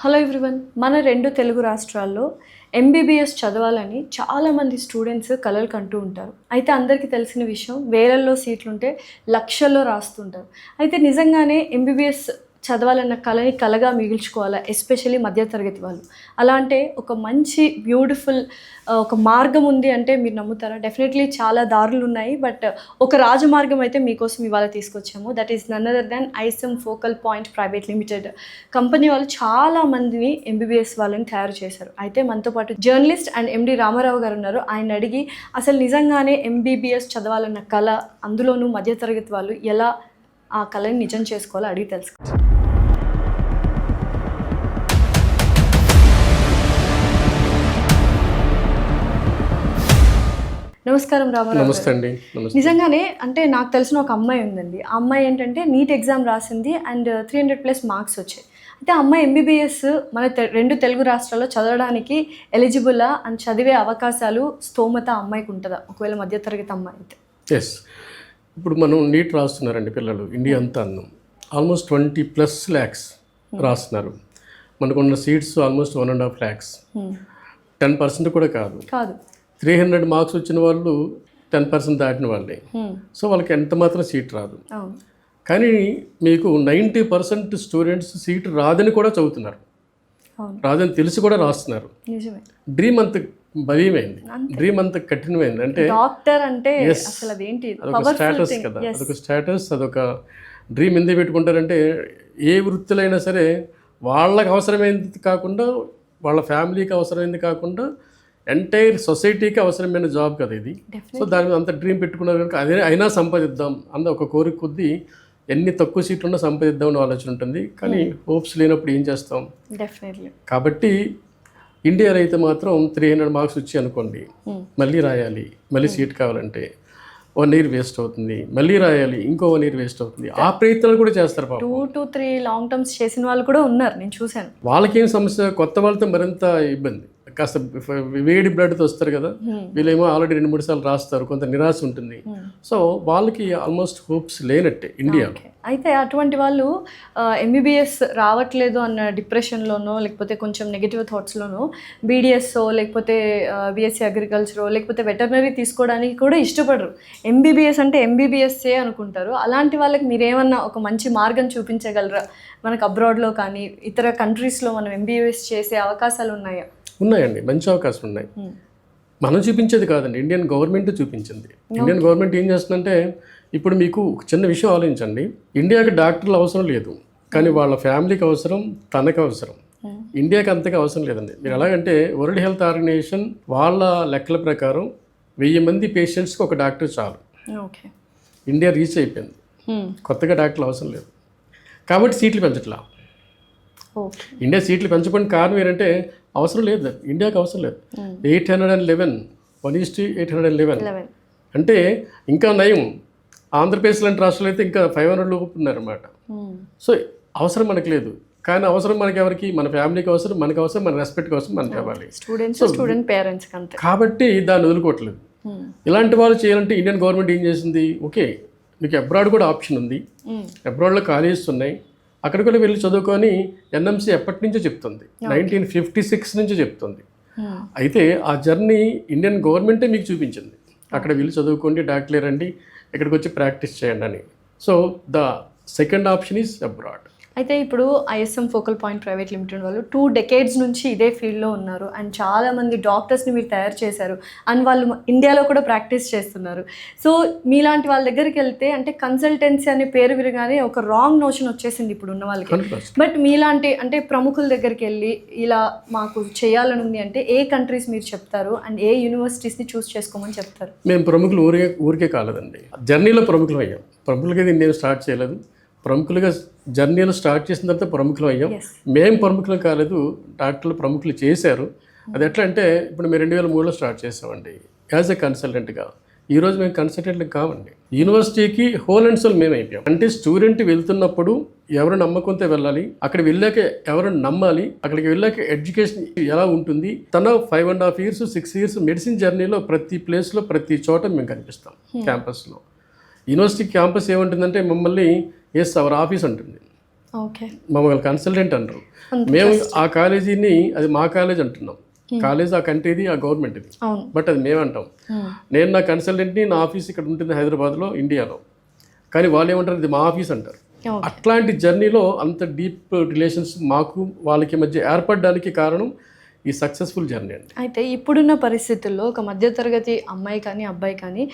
Hello everyone, మన రెండు తెలుగు రాష్ట్రాల్లో ఎంబీబీఎస్ చదవాలని చాలామంది స్టూడెంట్స్ కలలు కంటూ ఉంటారు. అయితే అందరికీ తెలిసిన విషయం, వేలల్లో సీట్లు ఉంటే లక్షల్లో రాస్తుంటారు. అయితే నిజంగానే ఎంబీబీఎస్ చదవాలన్న కళని కలగా మిగుల్చుకోవాలా, ఎస్పెషల్లీ మధ్యతరగతి వాళ్ళు. అలా అంటే ఒక మంచి బ్యూటిఫుల్ ఒక మార్గం ఉంది అంటే మీరు నమ్ముతారా? డెఫినెట్లీ చాలా దారులు ఉన్నాయి, బట్ ఒక రాజమార్గం అయితే మీకోసం ఇవాళ తీసుకొచ్చాము. That is none other than ISM focal point private limited company వాళ్ళు చాలా మందిని ఎంబీబీఎస్ వాళ్ళని తయారు చేశారు. అయితే మనతో పాటు జర్నలిస్ట్ అండ్ ఎండి రామారావు గారు ఉన్నారు. ఆయన అడిగి అసలు నిజంగానే ఎంబీబీఎస్ చదవాలన్న కళ, అందులోనూ మధ్యతరగతి వాళ్ళు ఎలా ఆ కళని నిజం చేసుకోవాలో అడిగి తెలుసుకోవచ్చు. నమస్కారం రామారావు. నమస్తే అండి. నిజంగానే అంటే నాకు తెలిసిన ఒక అమ్మాయి ఉందండి. ఆ అమ్మాయి ఏంటంటే నీట్ ఎగ్జామ్ రాసింది అండ్ 300+ మార్క్స్ వచ్చాయి. అయితే ఆ అమ్మాయి ఎంబీబీఎస్ మన రెండు తెలుగు రాష్ట్రాల్లో చదవడానికి ఎలిజిబులా అని చదివే అవకాశాలు, స్తోమత అమ్మాయికి ఉంటుందా ఒకవేళ మధ్యతరగతి అమ్మాయి అయితే? ఎస్, ఇప్పుడు మనం నీట్ రాస్తున్నారండి పిల్లలు ఇండియా అంతా అన్నాం. ఆల్మోస్ట్ 20+ lakhs రాస్తున్నారు. మనకున్న సీట్స్ ఆల్మోస్ట్ 1.5 lakhs. 10% కూడా కాదు. 300 మార్క్స్ వచ్చిన వాళ్ళు 10% దాటిన వాళ్ళే. సో వాళ్ళకి ఎంత మాత్రం సీట్ రాదు. కానీ మీకు 90% స్టూడెంట్స్ సీట్ రాదని కూడా చదువుతున్నారు. రాదని తెలిసి కూడా రాస్తున్నారు. డ్రీమ్ అంత బలీయమైంది, డ్రీమ్ అంత కఠినమైంది. అంటే డాక్టర్ అంటే అసలు అదేంటి, అదొక స్టేటస్ కదా, అదొక స్టేటస్, అదొక డ్రీమ్. ఎందుకు పెట్టుకుంటారంటే ఏ వృత్తులైనా సరే వాళ్ళకి అవసరమైనది కాకుండా, వాళ్ళ ఫ్యామిలీకి అవసరమైనది కాకుండా, ఎంటైర్ సొసైటీకి అవసరమైన జాబ్ కదా ఇది. సో దాని మీద అంత డ్రీమ్ పెట్టుకున్నారు కనుక అదే అయినా సంపాదిద్దాం అన్న ఒక కోరిక కొద్దీ ఎన్ని తక్కువ సీట్లు ఉన్నా సంపాదిద్దాం అని ఆలోచన ఉంటుంది. కానీ హోప్స్ లేనప్పుడు ఏం చేస్తాం. కాబట్టి ఇండియాలో అయితే మాత్రం 300 మార్క్స్ వచ్చి అనుకోండి, మళ్ళీ రాయాలి, మళ్ళీ సీట్ కావాలంటే 1 year వేస్ట్ అవుతుంది, మళ్ళీ రాయాలి, ఇంకో 1 year వేస్ట్ అవుతుంది. ఆ ప్రయత్నాలు కూడా చేస్తారు. 2 to 3 లాంగ్ టర్మ్స్ చేసిన వాళ్ళు కూడా ఉన్నారు, నేను చూశాను. వాళ్ళకేం సమస్య, కొత్త వాళ్ళతో మరింత ఇబ్బంది. కాస్త వేడి బ్లడ్తో వస్తారు కదా, వీళ్ళేమో ఆల్రెడీ 2-3 సార్లు రాస్తారు, కొంత నిరాశ ఉంటుంది. సో వాళ్ళకి ఆల్మోస్ట్ హోప్స్ లేనట్టే ఇండియా. అయితే అటువంటి వాళ్ళు ఎంబీబీఎస్ రావట్లేదు అన్న డిప్రెషన్లోనో, లేకపోతే కొంచెం నెగిటివ్ థాట్స్లోనో బీడీఎస్ఓ, లేకపోతే బీఎస్సీ అగ్రికల్చరో, లేకపోతే వెటర్నరీ తీసుకోవడానికి కూడా ఇష్టపడరు. ఎంబీబీఎస్ అంటే ఎంబీబీఎస్ఏ అనుకుంటారు. అలాంటి వాళ్ళకి మీరేమన్నా ఒక మంచి మార్గం చూపించగలరా? మనకు అబ్రాడ్లో కానీ ఇతర కంట్రీస్లో మనం ఎంబీబీఎస్ చేసే అవకాశాలు ఉన్నాయా? ఉన్నాయండి, మంచి అవకాశం ఉన్నాయి. మనం చూపించేది కాదండి, ఇండియన్ గవర్నమెంట్ చూపించింది. ఇండియన్ గవర్నమెంట్ ఏం చేస్తుందంటే, ఇప్పుడు మీకు ఒక చిన్న విషయం ఆలోచించండి. ఇండియాకి డాక్టర్లు అవసరం లేదు, కానీ వాళ్ళ ఫ్యామిలీకి అవసరం, తనకు అవసరం. ఇండియాకి అంతగా అవసరం లేదండి. మీరు ఎలాగంటే వరల్డ్ హెల్త్ ఆర్గనైజేషన్ వాళ్ళ లెక్కల ప్రకారం 1000 మంది పేషెంట్స్కి ఒక డాక్టర్ చాలు. ఇండియా రీచ్ అయిపోయింది, కొత్తగా డాక్టర్లు అవసరం లేదు. కాబట్టి సీట్లు పెంచట్లా. ఇండియా సీట్లు పెంచడానికి కారణం ఏంటంటే అవసరం లేదు, ఇండియాకి అవసరం లేదు. 811 1:811 అంటే ఇంకా నయం. ఆంధ్రప్రదేశ్ లాంటి రాష్ట్రాలు అయితే ఇంకా 500 లోపు ఉన్నారన్నమాట. సో అవసరం మనకు లేదు, కానీ అవసరం మనకి ఎవరికి? మన ఫ్యామిలీకి అవసరం, మనకు అవసరం, మన రెస్పెక్ట్ కోసం మనకి కావాలి. కాబట్టి దాన్ని వదులుకోవట్లేదు. ఇలాంటి వాళ్ళు చేయాలంటే ఇండియన్ గవర్నమెంట్ ఏం చేసింది, ఓకే మీకు అబ్రాడ్ కూడా ఆప్షన్ ఉంది, అబ్రాడ్లో కాలేజెస్ ఉన్నాయి, అక్కడ కూడా వెళ్ళి చదువుకొని ఎన్ఎంసీ ఎప్పటి నుంచో చెప్తుంది, 1956 నుంచి చెప్తుంది. అయితే ఆ జర్నీ ఇండియన్ గవర్నమెంటే మీకు చూపించింది. అక్కడ వెళ్ళి చదువుకోండి, డాక్టర్లే రండి, ఇక్కడికి వచ్చి ప్రాక్టీస్ చేయండి అని. So the second option is abroad. అయితే ఇప్పుడు ISM focal point private limited వాళ్ళు 2 decades నుంచి ఇదే ఫీల్డ్లో ఉన్నారు అండ్ చాలామంది డాక్టర్స్ని మీరు తయారు చేశారు అండ్ వాళ్ళు ఇండియాలో కూడా ప్రాక్టీస్ చేస్తున్నారు. సో మీలాంటి వాళ్ళ దగ్గరికి వెళ్తే అంటే కన్సల్టెన్సీ అనే పేరు వినగానే ఒక రాంగ్ నోషన్ వచ్చేసింది ఇప్పుడు ఉన్న వాళ్ళకి. బట్ మీలాంటి అంటే ప్రముఖుల దగ్గరికి వెళ్ళి ఇలా మాకు చేయాలని ఉంది అంటే ఏ కంట్రీస్ మీరు చెప్తారు అండ్ ఏ యూనివర్సిటీస్ని చూస్ చేసుకోమని చెప్తారు? మేము ప్రముఖులు ఊరికే కాలేదండి, జర్నీలో ప్రముఖులు అయ్యాం. ప్రముఖులుగా ఇది నేను స్టార్ట్ చేయలేదు, ప్రముఖులుగా జర్నీలు స్టార్ట్ చేసిన తర్వాత ప్రముఖులు అయ్యాం. మేము ప్రముఖులు కాలేదు, డాక్టర్లు ప్రముఖులు చేశారు. అది ఎట్లా అంటే, ఇప్పుడు మేము 2003లో స్టార్ట్ చేసామండి యాజ్ ఎ కన్సల్టెంట్గా. ఈరోజు మేము కన్సల్టెంట్లు కావండి, యూనివర్సిటీకి హోల్ అండ్ సోల్ మేము అయిపోయాం. అంటే స్టూడెంట్ వెళ్తున్నప్పుడు ఎవరు నమ్మకంతో వెళ్ళాలి, అక్కడ వెళ్ళాక ఎవరు నమ్మాలి, అక్కడికి వెళ్ళాక ఎడ్యుకేషన్ ఎలా ఉంటుంది, తన 5.5 years 6 years మెడిసిన్ జర్నీలో ప్రతి ప్లేస్లో ప్రతి చోట మేము కనిపిస్తాం. క్యాంపస్లో యూనివర్సిటీ క్యాంపస్ ఏముంటుందంటే మమ్మల్ని అవర్ ఆఫీస్ ఉంటుంది, ఓకే. మమ్మల్ని కన్సల్టెంట్ అంటారు. మేము ఆ కాలేజీని అది మా కాలేజ్ అంటున్నాం. కాలేజ్ ఆ కంట్రీది, ఆ గవర్నమెంట్ది, బట్ అది మేమంటాం. నేను నా కన్సల్టెంట్ని, నా ఆఫీస్ ఇక్కడ ఉంటుంది హైదరాబాద్లో, ఇండియాలో, కానీ వాళ్ళు ఏమంటారు ఇది మా ఆఫీస్ అంటారు. అట్లాంటి జర్నీలో అంత డీప్ రిలేషన్స్ మాకు వాళ్ళకి మధ్య ఏర్పడడానికి కారణం ఈ సక్సెస్ఫుల్ జర్నీ అండి. అయితే ఇప్పుడున్న పరిస్థితుల్లో ఒక మధ్యతరగతి అమ్మాయి కానీ అబ్బాయి కానీ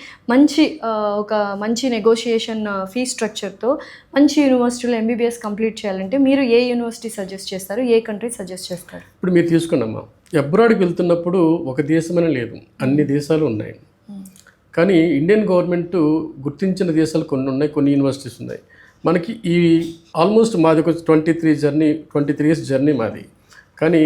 ఒక మంచి నెగోషియేషన్ ఫీ స్ట్రక్చర్తో మంచి యూనివర్సిటీలో ఎంబీబీఎస్ కంప్లీట్ చేయాలంటే మీరు ఏ యూనివర్సిటీ సజెస్ట్ చేస్తారు, ఏ కంట్రీ సజెస్ట్ చేస్తారు? ఇప్పుడు మీరు తీసుకున్నామా, అబ్రాడ్కి వెళ్తున్నప్పుడు ఒక దేశమనే లేదు, అన్ని దేశాలు ఉన్నాయి. కానీ ఇండియన్ గవర్నమెంట్ గుర్తించిన దేశాలు కొన్ని ఉన్నాయి, కొన్ని యూనివర్సిటీస్ ఉన్నాయి. మనకి ఈ ఆల్మోస్ట్ మాది ఒక 23 ఇయర్స్ జర్నీ మాది. కానీ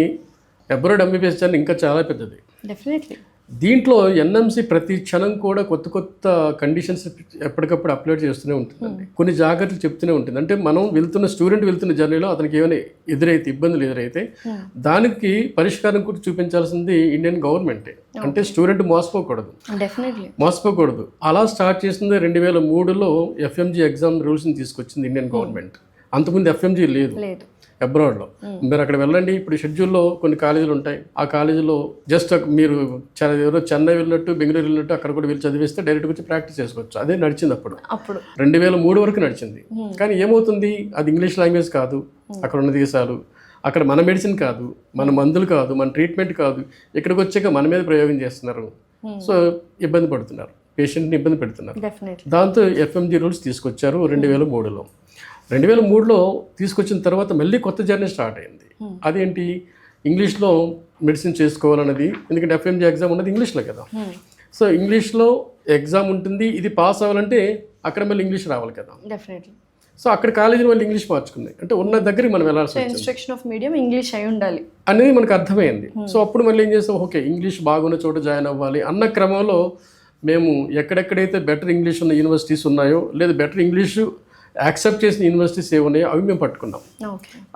అబ్రాడ్ ఎంబీబీఎస్ జర్నీ ఇంకా చాలా పెద్దది. డెఫినెట్లీ. దీంట్లో ఎన్ఎంసీ ప్రతి క్షణం కూడా కొత్త కొత్త కండిషన్స్ ఎప్పటికప్పుడు అప్లోడ్ చేస్తూనే ఉంటుందండి. కొన్ని జాగ్రత్తలు చెప్తూనే ఉంటుంది. అంటే మనం స్టూడెంట్ వెళ్తున్న జర్నీలో అతనికి ఏమైనా ఇబ్బందులు ఎదురైతే దానికి పరిష్కారం కూడా చూపించాల్సింది ఇండియన్ గవర్నమెంటే. అంటే స్టూడెంట్ మోసపోకూడదు. అలా స్టార్ట్ చేసింది 2003లో ఎఫ్ఎంజీ ఎగ్జామ్ రూల్స్ని తీసుకొచ్చింది ఇండియన్ గవర్నమెంట్. అంతకుముందు ఎఫ్ఎంజీ లేదు అబ్రాడ్లో. మీరు అక్కడ వెళ్ళండి, ఇప్పుడు షెడ్యూల్లో కొన్ని కాలేజీలు ఉంటాయి. ఆ కాలేజీలో జస్ట్ మీరు ఎవరో చెన్నై వెళ్ళినట్టు, బెంగళూరు వెళ్ళినట్టు అక్కడ కూడా వీళ్ళు చదివిస్తే డైరెక్ట్గా వచ్చి ప్రాక్టీస్ చేసుకోవచ్చు. అదే నడిచింది అప్పుడు 2003 వరకు నడిచింది. కానీ ఏమవుతుంది, అది ఇంగ్లీష్ లాంగ్వేజ్ కాదు, అక్కడ ఉన్న దేశాలు, అక్కడ మన మెడిసిన్ కాదు, మన మందులు కాదు, మన ట్రీట్మెంట్ కాదు, ఇక్కడికి వచ్చాక మన మీద ప్రయోగం చేస్తున్నారు. సో ఇబ్బంది పడుతున్నారు, పేషెంట్ని ఇబ్బంది పెడుతున్నారు. దాంతో ఎఫ్ఎంజీ రూల్స్ తీసుకొచ్చారు 2003లో. 2003లో తీసుకొచ్చిన తర్వాత మళ్ళీ కొత్త జర్నీ స్టార్ట్ అయింది. అదేంటి, ఇంగ్లీష్లో మెడిసిన్ చేసుకోవాలన్నది. ఎందుకంటే ఎఫ్ఎంజీ ఎగ్జామ్ ఉన్నది ఇంగ్లీష్లో కదా. సో ఇంగ్లీష్లో ఎగ్జామ్ ఉంటుంది. ఇది పాస్ అవ్వాలంటే అక్కడ మళ్ళీ ఇంగ్లీష్ రావాలి కదా. సో అక్కడ కాలేజీలో వాళ్ళు ఇంగ్లీష్ మార్చుకుంది. అంటే ఉన్న దగ్గరికి మనం వెళ్ళాల్సి వచ్చింది. ఇన్స్ట్రక్షన్ ఆఫ్ మీడియం ఇంగ్లీష్ అయి ఉండాలి అనేది మనకు అర్థమైంది. సో అప్పుడు మళ్ళీ ఏం చేస్తాం, ఓకే ఇంగ్లీష్ బాగున్న చోట జాయిన్ అవ్వాలి అన్న క్రమంలో మేము ఎక్కడెక్కడైతే బెటర్ ఇంగ్లీష్ ఉన్న యూనివర్సిటీస్ ఉన్నాయో, లేదా బెటర్ ఇంగ్లీషు యాక్సెప్ట్ చేసిన యూనివర్సిటీస్ ఏమున్నాయో అవి మేము పట్టుకున్నాం.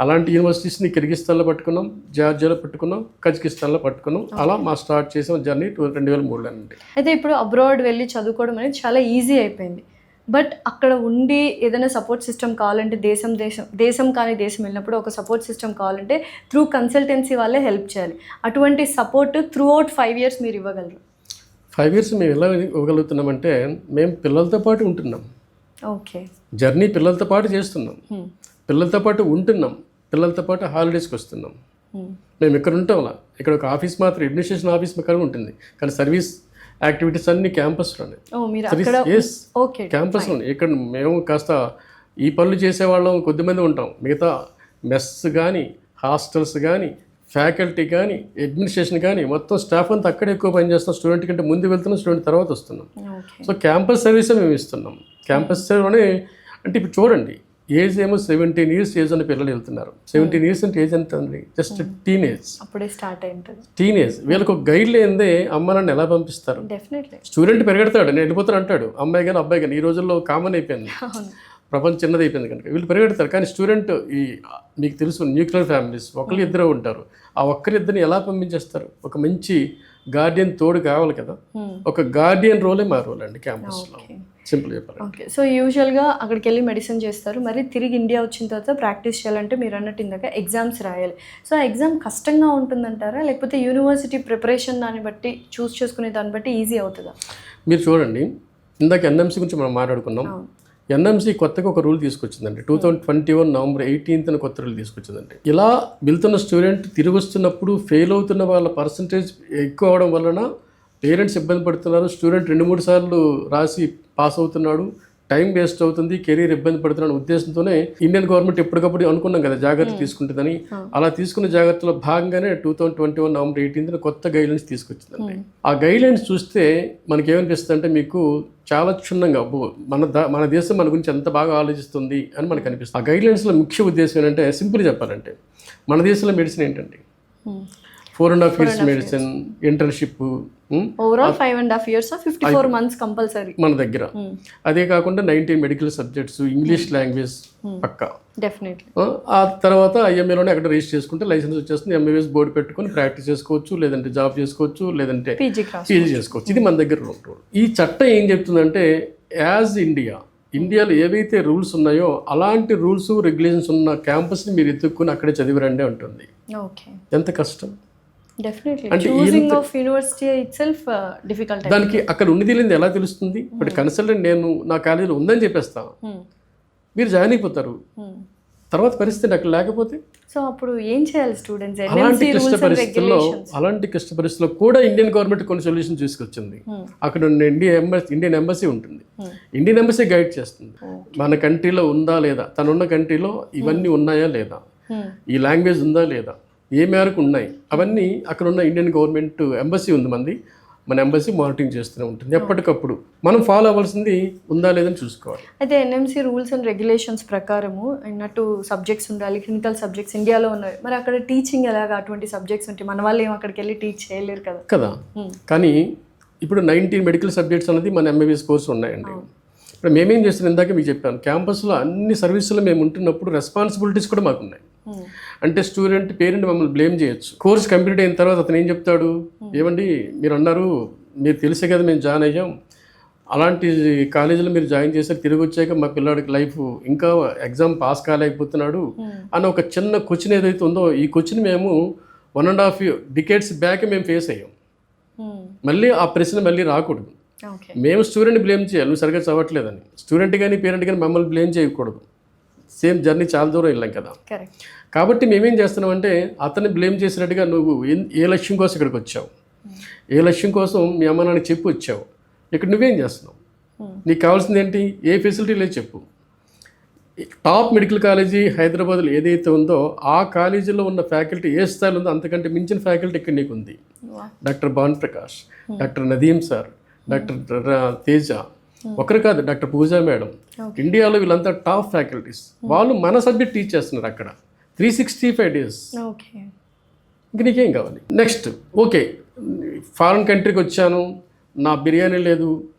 అలాంటి యూనివర్సిటీస్ని కిర్గిస్తాన్లో పట్టుకున్నాం, జార్జియాలో పట్టుకున్నాం, కజకిస్తాన్లో పట్టుకున్నాం. అలా మా స్టార్ట్ చేసిన జర్నీ 2003లో అండి. అయితే ఇప్పుడు అబ్రాడ్ వెళ్ళి చదువుకోవడం అనేది చాలా ఈజీ అయిపోయింది. బట్ అక్కడ ఉండి ఏదైనా సపోర్ట్ సిస్టమ్ కావాలంటే దేశం కానీ దేశం వెళ్ళినప్పుడు ఒక సపోర్ట్ సిస్టమ్ కావాలంటే త్రూ కన్సల్టెన్సీ వాళ్ళే హెల్ప్ చేయాలి. అటువంటి సపోర్ట్ త్రూ అవుట్ 5 years మీరు ఇవ్వగలరు? 5 years మేము ఎలా ఇవ్వగలుగుతున్నామంటే, మేము పిల్లలతో పాటు ఉంటున్నాం. ఓకే. జర్నీ పిల్లలతో పాటు చేస్తున్నాం, పిల్లలతో పాటు ఉంటున్నాం, పిల్లలతో పాటు హాలిడేస్కి వస్తున్నాం. మేము ఇక్కడ ఉంటాంలా, ఇక్కడ ఒక ఆఫీస్ మాత్రం అడ్మినిస్ట్రేషన్ ఆఫీస్ మాత్రం ఉంటుంది, కానీ సర్వీస్ యాక్టివిటీస్ అన్ని క్యాంపస్లోనే. క్యాంపస్లోనే. ఇక్కడ మేము కాస్త ఈ పనులు చేసేవాళ్ళం కొద్దిమంది ఉంటాం, మిగతా మెస్ కానీ, హాస్టల్స్ కానీ, ఫ్యాకల్టీ కానీ, అడ్మినిస్ట్రేషన్ కానీ, మొత్తం స్టాఫ్ అంతా అక్కడ ఎక్కువ పనిచేస్తాం. స్టూడెంట్ కంటే ముందు వెళ్తున్నాం, స్టూడెంట్ తర్వాత వస్తున్నాం. సో క్యాంపస్ సర్వీసే మేము ఇస్తున్నాం. క్యాంపస్ సర్వీస్లోనే అంటే ఇప్పుడు చూడండి, ఏజ్ ఏమో 17 years ఏజ్ ఉన్న పిల్లలు వెళ్తున్నారు. 17 years అంటే ఏజ్ ఎంత అండి, జస్ట్ టీనేజ్, అప్పుడే స్టార్ట్ అయింది టీనేజ్. వీళ్ళకి ఒక గైడ్ లేనిదే అమ్మ నన్ను ఎలా పంపిస్తారు? స్టూడెంట్ పెరగడతాడు, నేను వెళ్ళిపోతాను అంటాడు, అమ్మాయి కానీ అబ్బాయి కానీ. ఈ రోజుల్లో కామన్ అయిపోయింది, ప్రపంచం చిన్నది అయిపోయింది కనుక వీళ్ళు పెరగడతారు. కానీ స్టూడెంట్ మీకు తెలుసు న్యూక్లియర్ ఫ్యామిలీస్, ఒకళ్ళు ఇద్దరు ఉంటారు. ఆ ఒక్కరిద్దరిని ఎలా పంపించేస్తారు? ఒక మంచి గార్డియన్ తోడు కావాలి కదా. ఒక గార్డియన్ రోలే మా రోల్ అండి క్యాంపస్లో, సింపుల్ చెప్పాలి. ఓకే. సో యూజువల్గా అక్కడికి వెళ్ళి మెడిసిన్ చేస్తారు, మరి తిరిగి ఇండియా వచ్చిన తర్వాత ప్రాక్టీస్ చేయాలంటే మీరు అన్నట్టు ఇందాక ఎగ్జామ్స్ రాయాలి. సో ఆ ఎగ్జామ్ కష్టంగా ఉంటుందంటారా, లేకపోతే యూనివర్సిటీ ప్రిపరేషన్ దాన్ని బట్టి చేసుకునే దాన్ని బట్టి ఈజీ అవుతుందా? మీరు చూడండి, ఇందాక ఎన్ఎంసీ గురించి మనం మాట్లాడుకున్నాం. ఎన్ఎంసీ కొత్తగా ఒక రూల్ తీసుకొచ్చిందండి. 2021 November 18th కొత్త రూల్ తీసుకొచ్చిందండి. ఇలా వెళ్తున్న స్టూడెంట్ తిరిగి వస్తున్నప్పుడు ఫెయిల్ అవుతున్న వాళ్ళ పర్సంటేజ్ ఎక్కువ అవడం వలన పేరెంట్స్ ఇబ్బంది పడుతున్నారు. స్టూడెంట్ 2-3 సార్లు రాసి పాస్ అవుతున్నాడు, టైం వేస్ట్ అవుతుంది, కెరీర్ ఇబ్బంది పడుతున్న ఉద్దేశంతోనే ఇండియన్ గవర్నమెంట్ ఎప్పటికప్పుడు అనుకున్నాం కదా జాగ్రత్త తీసుకుంటుందని. అలా తీసుకున్న జాగ్రత్తలో భాగంగానే 2021 November 18th కొత్త గైడ్లైన్స్ తీసుకొచ్చిందండి. ఆ గైడ్లైన్స్ చూస్తే మనకి ఏమనిపిస్తుంది అంటే, మీకు చాలా క్షుణ్ణంగా మన దేశం మన గురించి ఎంత బాగా ఆలోచిస్తుంది అని మనకు అనిపిస్తుంది. ఆ గైడ్లైన్స్లో ముఖ్య ఉద్దేశం ఏంటంటే, సింపుల్ చెప్పాలంటే, మన దేశంలో మెడిసిన్ ఏంటండి, 4.5 years medicine, internship, overall 5.5 years 54 months compulsory మన దగ్గర. అదే కాకుండా 19 మెడికల్ సబ్జెక్ట్స్, ఇంగ్లీష్ లాంగ్వేజ్ పక్కా. డెఫినెట్లీ. ఆ తర్వాత ఐఎంఏలోనే అక్కడ రిజిస్టర్ చేసుకుంటే లైసెన్స్ వచ్చేస్తుంది. ఎంబీబీఎస్ బోర్డు పెట్టుకొని ప్రాక్టీస్ చేసుకోవచ్చు, లేదంటే జాబ్ చేసుకోవచ్చు, లేదంటే పీజీ చేసుకోవచ్చు. ఇది మన దగ్గర రూల్. ఈ చట్టం ఏం చెప్తుందంటే, యాజ్ ఇండియా ఇండియాలో ఏవైతే రూల్స్ ఉన్నాయో అలాంటి రూల్స్ రెగ్యులేషన్స్ ఉన్న క్యాంపస్ని మీరు ఎత్తుక్కుని అక్కడే చదివిరండి ఉంటుంది. ఓకే, ఎంత కష్టం డెఫినెట్లీ అంటే choosing of university it self difficult. దానికి అక్కడ ఉండి తెలియదు ఎలా తెలుస్తుంది? ఇప్పుడు కన్సల్టెంట్ నేను నా కాలేజీలో ఉందని చెప్పేస్తాను, మీరు జాయిన్ అయిపోతారు, తర్వాత పరిస్థితి అక్కడ లేకపోతే సో అప్పుడు ఏం చేయాలి స్టూడెంట్స్? అలాంటి క్లిష్ట పరిస్థితుల్లో కూడా ఇండియన్ గవర్నమెంట్ కొన్ని సొల్యూషన్ తీసుకొచ్చింది. అక్కడ ఉన్న ఇండియన్ ఎంబసీ ఉంటుంది, ఇండియన్ ఎంబసీ గైడ్ చేస్తుంది మన కంట్రీలో ఉందా లేదా, తనున్న కంట్రీలో ఇవన్నీ ఉన్నాయా లేదా, ఈ లాంగ్వేజ్ ఉందా లేదా, ఏ మేరకు ఉన్నాయి, అవన్నీ అక్కడ ఉన్న ఇండియన్ గవర్నమెంట్ ఎంబసీ ఉంది మన ఎంబసీ మానిటరింగ్ చేస్తూనే ఉంటుంది. ఎప్పటికప్పుడు మనం ఫాలో అవ్వాల్సింది ఉందా లేదని చూసుకోవాలి. అయితే ఎన్ఎంసీ రూల్స్ అండ్ రెగ్యులేషన్స్ ప్రకారము అన్నట్టు సబ్జెక్ట్స్ ఉండాలి, క్లినికల్ సబ్జెక్ట్స్ ఇండియాలో ఉన్నాయి. మరి అక్కడ టీచింగ్ ఎలాగా అటువంటి సబ్జెక్ట్స్ ఉంటాయి? మన వాళ్ళు ఏం అక్కడికి వెళ్ళి టీచ్ చేయలేరు కదా. కానీ ఇప్పుడు 19 మెడికల్ సబ్జెక్ట్స్ అనేది మన ఎంబీబీఎస్ కోర్సు ఉన్నాయండి. ఇప్పుడు మేమేం చేస్తున్నాం, ఇందాక మీకు చెప్పాను, క్యాంపస్లో అన్ని సర్వీసులు మేము ఉంటున్నప్పుడు రెస్పాన్సిబిలిటీస్ కూడా మాకు ఉన్నాయి. అంటే స్టూడెంట్ పేరెంట్ మమ్మల్ని బ్లేమ్ చేయొచ్చు. కోర్స్ కంప్లీట్ అయిన తర్వాత అతను ఏం చెప్తాడు, ఏమండి మీరు అన్నారు, మీరు తెలిసే కదా మేము జాయిన్ అయ్యాం, అలాంటి కాలేజీలో మీరు జాయిన్ చేశారు, తిరిగి వచ్చాక మా పిల్లాడికి లైఫ్ ఇంకా ఎగ్జామ్ పాస్ కాలేకపోతున్నాడు అని ఒక చిన్న క్వశ్చన్ ఏదైతే ఉందో, ఈ క్వశ్చన్ మేము 1.5 decades బ్యాక్ మేము ఫేస్ అయ్యాం. మళ్ళీ ఆ ప్రశ్న మళ్ళీ రాకూడదు. మేము స్టూడెంట్ బ్లేమ్ చేయాలి, నువ్వు సరిగ్గా చదవట్లేదని. స్టూడెంట్ కానీ పేరెంట్ కానీ మమ్మల్ని బ్లేమ్ చేయకూడదు. సేమ్ జర్నీ చాలా దూరం వెళ్ళాం కదా. కాబట్టి మేమేం చేస్తున్నామంటే అతన్ని బ్లేమ్ చేసినట్టుగా, నువ్వు ఏ లక్ష్యం కోసం ఇక్కడికి వచ్చావు, ఏ లక్ష్యం కోసం మీ అమ్మ నాన్నకి చెప్పి వచ్చావు, ఇక్కడ నువ్వేం చేస్తున్నావు, నీకు కావాల్సింది ఏంటి, ఏ ఫెసిలిటీ లేదు చెప్పు. టాప్ మెడికల్ కాలేజీ హైదరాబాద్లో ఏదైతే ఉందో ఆ కాలేజీలో ఉన్న ఫ్యాకల్టీ ఏ స్థాయిలో ఉందో అంతకంటే మించిన ఫ్యాకల్టీ ఇక్కడ నీకు ఉంది. డాక్టర్ భాను ప్రకాష్, డాక్టర్ నదీం సార్, డాక్టర్ తేజ, ఒకరు కాదు, డాక్టర్ పూజా మేడం, ఇండియాలో వీళ్ళంతా టాప్ ఫ్యాకల్టీస్. వాళ్ళు మన సబ్జెక్ట్ టీచ్ చేస్తున్నారు అక్కడ 365 days. ఇంక నీకేం కావాలి? నెక్స్ట్, ఓకే ఫారెన్ కంట్రీకి వచ్చాను, నా బిర్యానీ లేదు,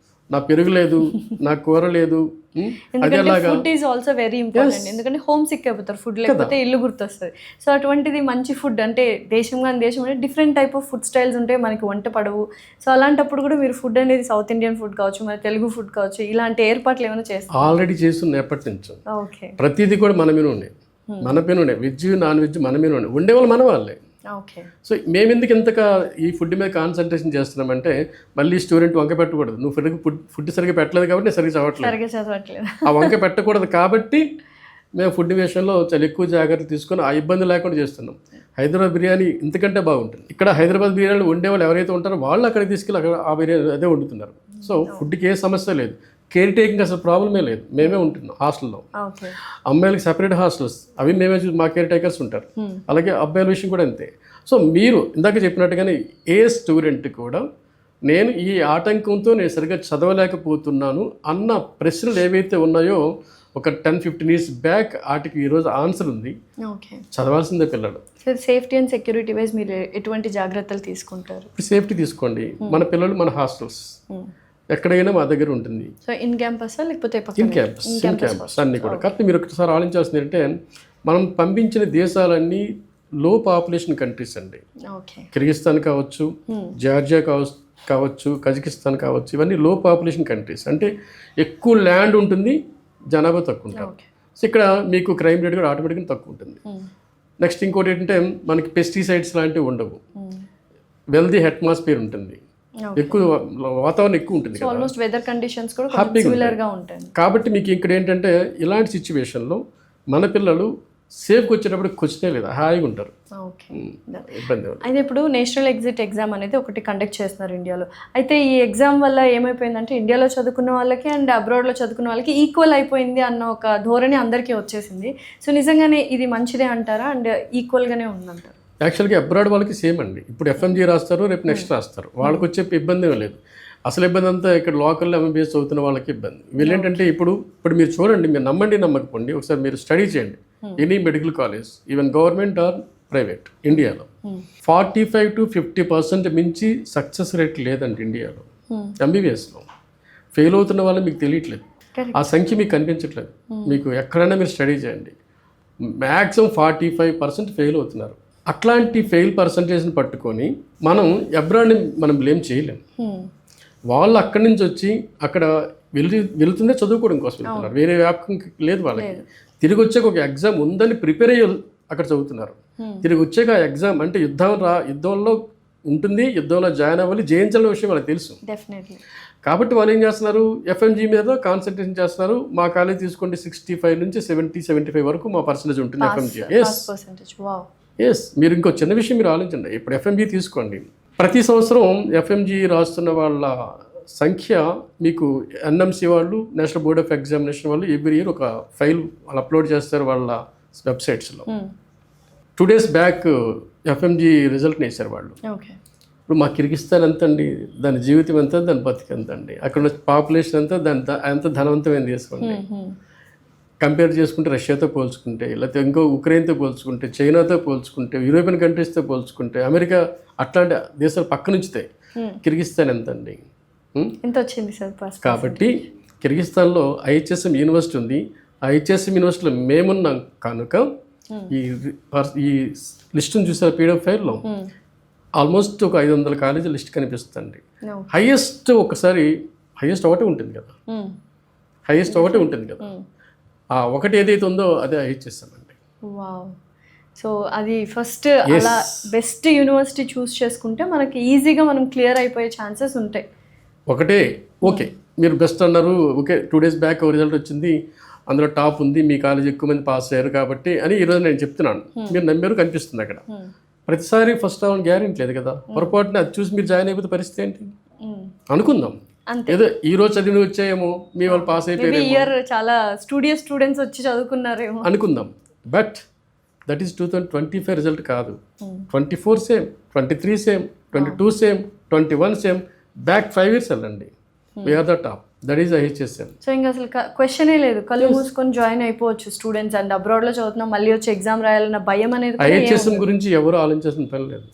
నా పెరుగు లేదు, నా కూర లేదు, food is also very important. ఎందుకంటే హోమ్ సిక్ అయిపోతారు, ఫుడ్ లేకపోతే ఇల్లు గుర్తొస్తుంది. సో అటువంటిది మంచి ఫుడ్ అంటే దేశం కానీ దేశం అంటే different type of food styles ఉంటాయి, మనకి వంట పడవు. సో అలాంటప్పుడు కూడా మీరు ఫుడ్ అనేది సౌత్ ఇండియన్ ఫుడ్ కావచ్చు, మరి తెలుగు ఫుడ్ కావచ్చు, ఇలాంటి ఏర్పాట్లు ఏమైనా చేస్తారు? ఆల్రెడీ చేస్తున్నా ఎప్పటి నుంచో. ఓకే, ప్రతిదీ కూడా మన మీద ఉండే, మన పైన ఉండే, వెజ్ నాన్ వెజ్ మన మీద ఉండే, ఉండేవాళ్ళు మన వాళ్ళే. సో మేము ఎందుకు ఇంతగా ఈ ఫుడ్ మీద కాన్సన్ట్రేషన్ చేస్తున్నామంటే, మళ్ళీ స్టూడెంట్ వంక పెట్టకూడదు, నువ్వు ఫుడ్ సరిగ్గా పెట్టలేదు కాబట్టి నేను సరిగ్గా చదవట్లేదు, ఆ వంక పెట్టకూడదు కాబట్టి మేము ఫుడ్ విషయంలో చాలా ఎక్కువ జాగ్రత్త తీసుకొని ఆ ఇబ్బంది లేకుండా చేస్తున్నాం. హైదరాబాద్ బిర్యానీ ఇంతకంటే బాగుంటుంది. ఇక్కడ హైదరాబాద్ బిర్యానీ వండేవాళ్ళు ఎవరైతే ఉంటారో వాళ్ళు అక్కడికి తీసుకెళ్ళి అక్కడ ఆ బిర్యానీ అదే వండుతున్నారు. సో ఫుడ్కి ఏ సమస్య లేదు, కేర్ టేకింగ్ అసలు ప్రాబ్లమే లేదు. మేమే ఉంటున్నాం హాస్టల్లో, అమ్మాయిలకి సెపరేట్ హాస్టల్స్, అవి మేమే మా కేర్ టేకర్స్ ఉంటారు. అలాగే అబ్బాయిల విషయం కూడా అంతే. సో మీరు ఇందాక చెప్పినట్టుగానే ఏ స్టూడెంట్ కూడా నేను ఈ ఆటంకంతో నేను సరిగ్గా చదవలేకపోతున్నాను అన్న ప్రశ్నలు ఏవైతే ఉన్నాయో ఒక 10-15 years బ్యాక్ వాటికి ఈరోజు ఆన్సర్ ఉంది. చదవాల్సిందే పిల్లలు. సేఫ్టీ అండ్ సెక్యూరిటీ వైజ్ మీరు ఎటువంటి జాగ్రత్తలు తీసుకుంటారు? సేఫ్టీ తీసుకోండి. మన పిల్లలు మన హాస్టల్స్ ఎక్కడైనా మా దగ్గర ఉంటుంది. సో ఇన్ క్యాంపస్ లేకపోతే ఇన్ క్యాంపస్ అన్నీ కూడా. కాబట్టి మీరు ఒకసారి ఆలోచించాల్సింది ఏంటంటే, మనం పంపించిన దేశాలన్నీ లో పాపులేషన్ కంట్రీస్ అండి. కిర్గిస్తాన్ కావచ్చు, జార్జియా కావచ్చు, కజకిస్తాన్ కావచ్చు, ఇవన్నీ లో పాపులేషన్ కంట్రీస్. అంటే ఎక్కువ ల్యాండ్ ఉంటుంది, జనాభా తక్కువ ఉంటారు. సో ఇక్కడ మీకు క్రైమ్ రేట్ కూడా ఆటోమేటిక్గా తక్కువ ఉంటుంది. నెక్స్ట్ ఇంకోటి ఏంటంటే, మనకి పెస్టిసైడ్స్ లాంటివి ఉండవు, వెల్దీ అట్మాస్ఫియర్ ఉంటుంది, ఎక్కువ వాతావరణం ఎక్కువ ఉంటుంది, హ్యాపీగా ఉంటాయి. కాబట్టి మీకు ఇక్కడ ఏంటంటే ఇలాంటి సిచ్యువేషన్లో మన పిల్లలు సేఫ్కి వచ్చేటప్పుడు క్వశ్చనే లేదు, హాయిగా ఉంటారు. ఇబ్బంది. అయితే ఇప్పుడు నేషనల్ ఎగ్జిట్ అనేది ఒకటి కండక్ట్ చేస్తున్నారు ఇండియాలో. అయితే ఈ ఎగ్జామ్ వల్ల ఏమైపోయిందంటే, ఇండియాలో చదువుకున్న వాళ్ళకి అండ్ అబ్రాడ్లో చదువుకున్న వాళ్ళకి ఈక్వల్ అయిపోయింది అన్న ఒక ధోరణి అందరికీ వచ్చేసింది. సో నిజంగానే ఇది మంచిదే అంటారా అండ్ ఈక్వల్గానే ఉందంటారు? యాక్చువల్గా అబ్రాడ్ వాళ్ళకి సేమ్ అండి. ఇప్పుడు FMG రాస్తారు, రేపు నెక్స్ట్ రాస్తారు, వాళ్ళకి వచ్చే ఇబ్బంది లేదు. అసలు ఇబ్బంది అంతా ఇక్కడ లోకల్లో MBBS చదువుతున్న వాళ్ళకి ఇబ్బంది. వీళ్ళేంటంటే ఇప్పుడు మీరు చూడండి, మీరు నమ్మండి నమ్మకపోండి, ఒకసారి మీరు స్టడీ చేయండి any medical college, even government or private, ఇండియాలో 45 to 50% మించి సక్సెస్ రేట్ లేదండి ఇండియాలో. MBBSలో ఫెయిల్ అవుతున్న వాళ్ళు మీకు తెలియట్లేదు, ఆ సంఖ్య మీకు కనిపించట్లేదు. మీకు ఎక్కడైనా మీరు స్టడీ చేయండి, మ్యాక్సిమం 45% ఫెయిల్ అవుతున్నారు. అట్లాంటి ఫెయిల్ పర్సంటేజ్ని పట్టుకొని మనం అబ్రాడ్ని మనం బ్లేమ్ చేయలేం. వాళ్ళు అక్కడి నుంచి వచ్చి అక్కడ వెళ్తుందే చదువుకోవడం కోసం వెళ్తున్నారు, వేరే వ్యాపకం లేదు వాళ్ళకి. తిరిగి వచ్చాక ఒక ఎగ్జామ్ ఉందని ప్రిపేర్ అయ్యి అక్కడ చదువుతున్నారు. తిరిగి వచ్చాక ఆ ఎగ్జామ్ అంటే యుద్ధంలో ఉంటుంది, యుద్ధంలో జాయిన్ అవ్వాలి, జయించాలనే విషయం వాళ్ళకి తెలుసు. కాబట్టి వాళ్ళు ఏం చేస్తున్నారు, ఎఫ్ఎంజీ మీద కాన్సన్ట్రేషన్ చేస్తున్నారు. మా కాలేజ్ తీసుకోండి 65 నుంచి 75 వరకు మా పర్సెంటేజ్ ఉంటుంది ఎఫ్ఎంజీ. ఎస్, మీరు ఇంకో చిన్న విషయం మీరు ఆలోచించండి. ఇప్పుడు ఎఫ్ఎంజీ తీసుకోండి, ప్రతి సంవత్సరం ఎఫ్ఎంజీ రాస్తున్న వాళ్ళ సంఖ్య మీకు ఎన్ఎంసీ వాళ్ళు, నేషనల్ బోర్డ్ ఆఫ్ ఎగ్జామినేషన్ వాళ్ళు ఎవ్రీ ఇయర్ ఒక ఫైల్ వాళ్ళు అప్లోడ్ చేస్తారు వాళ్ళ వెబ్సైట్స్లో. 2 days బ్యాక్ ఎఫ్ఎంజీ రిజల్ట్ని వేశారు వాళ్ళు. ఇప్పుడు మా కిర్గిస్తాన్ ఎంత అండి, దాని జీవితం ఎంత, దాని బతికి ఎంత అండి, అక్కడ ఉన్న పాపులేషన్ ఎంత, ఎంత ధనవంతమైంది చేసుకోండి. కంపేర్ చేసుకుంటే రష్యాతో పోల్చుకుంటే, లేకపోతే ఇంకో ఉక్రెయిన్తో పోల్చుకుంటే, చైనాతో పోల్చుకుంటే, యూరోపియన్ కంట్రీస్తో పోల్చుకుంటే, అమెరికా అట్లాంటి దేశాలు పక్క నుంచుతాయి. కిర్గిస్తాన్ ఎంత అండి, ఎంత వచ్చింది సార్? కాబట్టి కిర్గిస్తాన్లో ఐహెచ్ఎస్ఎం యూనివర్సిటీ ఉంది. ఐహెచ్ఎస్ఎం యూనివర్సిటీలో మేమున్నాం కనుక ఈ లిస్టును చూసారు పీడిఎఫ్ ఫైల్లో, ఆల్మోస్ట్ ఒక 500 కాలేజీ లిస్ట్ కనిపిస్తుంది. హైయెస్ట్ ఒకటే ఉంటుంది కదా, హైయెస్ట్ ఒకటే ఉంటుంది కదా. ఆ ఒకటి ఏదైతే ఉందో అదే ఐహెచ్ఎస్ఎం అండి. సో అది ఫస్ట్ అలా బెస్ట్ యూనివర్సిటీ చూస్ చేసుకుంటే మనకి ఈజీగా మనం క్లియర్ అయిపోయే ఛాన్సెస్ ఉంటాయి. ఒకటే ఓకే, మీరు బెస్ట్ అన్నారు, ఓకే 2 days బ్యాక్ రిజల్ట్ వచ్చింది, అందులో టాప్ ఉంది, మీ కాలేజ్ ఎక్కువ మంది పాస్ అయ్యారు కాబట్టి అని ఈరోజు నేను చెప్తున్నాను, మీరు నమ్మారు కనిపిస్తుంది అక్కడ. ప్రతిసారి ఫస్ట్ రావడం గ్యారెంటీ లేదు కదా. పొరపాటున అది చూసి మీరు జాయిన్ అయిపోతే పరిస్థితి ఏంటి అనుకుందాం. ఏదో ఈ రోజు చదివి వచ్చాయేమో, మీ వాళ్ళు పాస్ అయిపోయారు, చాలా స్టూడెంట్స్ వచ్చి చదువుకున్నారేమో అనుకుందాం. బట్ దట్ ఈస్ 2025 రిజల్ట్ కాదు. 24 same, 23 same, 22 same, 21 same, back 5 years వెళ్ళండి, we are the top. That is IHSM. So ఇంకా అసలు క్వశ్చనే లేదు, కళ్ళు మూసుకొని జాయిన్ అయిపోవచ్చు స్టూడెంట్స్. అండ్ అబ్రాడ్లో చదువుతున్నాం, మళ్ళీ వచ్చి ఎగ్జామ్ రాయాలన్న భయం అనేది ఐహెచ్ఎస్ఎం గురించి ఎవరు ఆలోచించాల్సిన పని లేదు,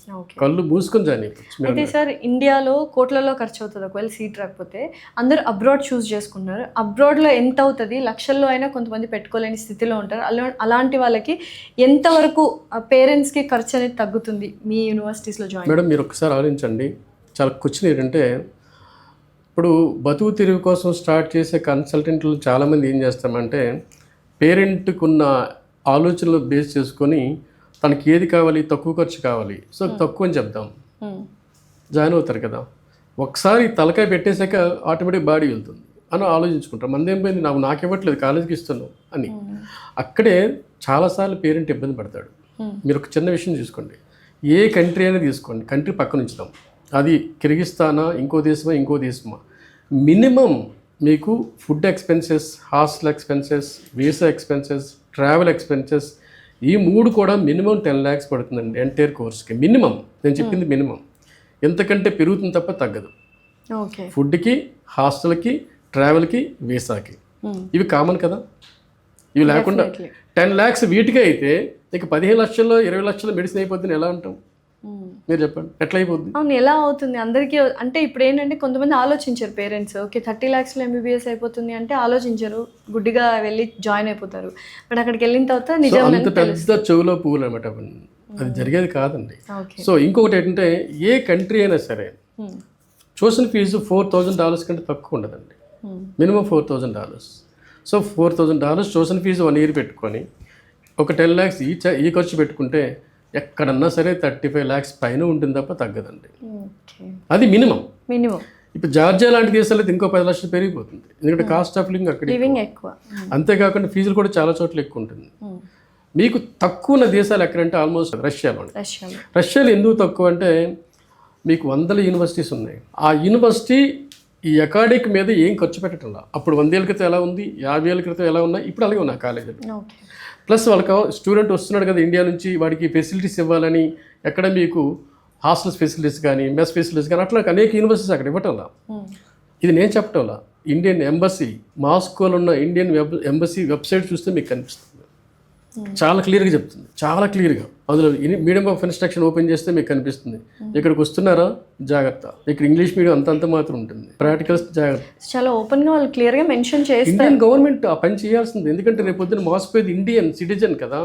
కళ్ళు మూసుకొని జాయిన్ అయిపోవచ్చు. అయితే సార్ ఇండియాలో కోట్లలో ఖర్చు అవుతుంది ఒకవేళ సీట్ రాకపోతే, అందరూ అబ్రాడ్ చూస్ చేసుకుంటున్నారు. అబ్రాడ్లో ఎంత అవుతుంది, లక్షల్లో అయినా కొంతమంది పెట్టుకోలేని స్థితిలో ఉంటారు. అలాంటి వాళ్ళకి ఎంతవరకు పేరెంట్స్కి ఖర్చు అనేది తగ్గుతుంది మీ యూనివర్సిటీస్లో జాయిన్? మేడం మీరు ఒకసారి ఆలోచించండి. చాలా క్వశ్చన్ ఏంటంటే, ఇప్పుడు బతుకు తిరుగు కోసం స్టార్ట్ చేసే కన్సల్టెంట్లు చాలామంది ఏం చేస్తామంటే, పేరెంట్కి ఉన్న ఆలోచనలు బేస్ చేసుకొని తనకి ఏది కావాలి, తక్కువ ఖర్చు కావాలి, సో తక్కువ అని చెప్దాం, జాయిన్ అవుతారు కదా. ఒకసారి తలకాయ పెట్టేశాక ఆటోమేటిక్ బాడీ వెళ్తుంది అని ఆలోచించుకుంటారు. మంది ఏం పోయింది, నాకు ఇవ్వట్లేదు, కాలేజీకి ఇస్తున్నావు అని. అక్కడే చాలాసార్లు పేరెంట్ ఇబ్బంది పడతాడు. మీరు ఒక చిన్న విషయం చూసుకోండి, ఏ కంట్రీ అయినా తీసుకోండి, కంట్రీ పక్కన ఉంచుదాం, అది కిర్గిస్తానా, ఇంకో దేశమా, మినిమం మీకు food expenses, hostel expenses, visa expenses, travel expenses, ఈ 3 కూడా మినిమం 10 lakhs పడుతుందండి ఎంటైర్ కోర్స్కి. మినిమం, నేను చెప్పింది మినిమం. ఎంతకంటే పెరుగుతుంది తప్ప తగ్గదు. ఫుడ్కి, హాస్టల్కి, ట్రావెల్కి, వీసాకి, ఇవి కామన్ కదా. ఇవి లేకుండా 10 lakhs వీటికే అయితే ఇక 15 లక్షల్లో 20 లక్షల మెడిసిన్ అయిపోతుంది, ఎలా ఉంటాం మీరు చెప్పండి, ఎట్లా అయిపోతుంది? అవును, ఎలా అవుతుంది అందరికీ? అంటే ఇప్పుడు ఏంటంటే కొంతమంది ఆలోచించారు పేరెంట్స్, ఓకే 30 lakhsలో ఎంబీబీఎస్ అయిపోతుంది అంటే ఆలోచించారు, గుడ్డిగా వెళ్ళి జాయిన్ అయిపోతారు. బట్ అక్కడికి వెళ్ళిన తర్వాత నిజం అంత పెద్ద చెవులో పువ్వులు అనమాట, అది జరిగేది కాదండి. సో ఇంకొకటి ఏంటంటే, ఏ కంట్రీ అయినా సరే ట్యూషన్ ఫీజు $4,000 కంటే తక్కువ ఉండదండి, minimum $4,000. So $4,000 tuition fees 1 year పెట్టుకొని ఒక 10 lakhs ఈ ఖర్చు పెట్టుకుంటే ఎక్కడన్నా సరే 35 lakhs పైన ఉంటుంది తప్ప తగ్గదండి. అది మినిమం. ఇప్పుడు జార్జియా లాంటి దేశాలు అయితే ఇంకో 10 లక్షలు పెరిగిపోతుంది, ఎందుకంటే కాస్ట్ ఆఫ్ లివింగ్ అక్కడ ఎక్కువ. అంతేకాకుండా ఫీజులు కూడా చాలా చోట్ల ఎక్కువ ఉంటుంది. మీకు తక్కువ ఉన్న దేశాలు ఎక్కడంటే ఆల్మోస్ట్ రష్యాలో ఎందుకు తక్కువ అంటే, మీకు 100 యూనివర్సిటీస్ ఉన్నాయి. ఆ యూనివర్సిటీ ఈ అకాడమిక్ మీద ఏం ఖర్చు పెట్టడంలా. అప్పుడు 100 ఏళ్ళ క్రితం ఎలా ఉంది, 50 ఏళ్ళ క్రితం ఎలా ఉన్నాయి, ఇప్పుడు అలాగే ఉన్నాయి కాలేజీలు. ప్లస్ వాళ్ళకి స్టూడెంట్ వస్తున్నాడు కదా ఇండియా నుంచి, వాడికి ఫెసిలిటీస్ ఇవ్వాలని ఎక్కడ మీకు హాస్టల్స్ ఫెసిలిటీస్ కానీ, మెస్ ఫెసిలిటీస్ కానీ, అట్లా అనేక యూనివర్సిటీస్ అక్కడ ఇవ్వటంలా. ఇది నేను చెప్పటంలా, ఇండియన్ ఎంబసీ, మాస్కోలో ఉన్న ఇండియన్ ఎంబసీ వెబ్సైట్ చూస్తే మీకు కనిపిస్తుంది, చాలా క్లియర్గా చెప్తుంది, చాలా క్లియర్గా. అందులో మీడియం ఆఫ్ ఇన్స్ట్రక్షన్ ఓపెన్ చేస్తే మీకు కనిపిస్తుంది. ఇక్కడికి వస్తున్నారా జాగ్రత్త, ఇక్కడ ఇంగ్లీష్ మీడియం అంతంత మాత్రం ఉంటుంది, ప్రాక్టికల్స్ జాగ్రత్త. చాలా ఓపెన్గా వాళ్ళు క్లియర్గా మెన్షన్ చేస్తారు. ఇండియన్ గవర్నమెంట్ ఆ పని చేయాల్సింది, ఎందుకంటే రేపు పొద్దున మోసపోయేది ఇండియన్ సిటిజన్ కదా.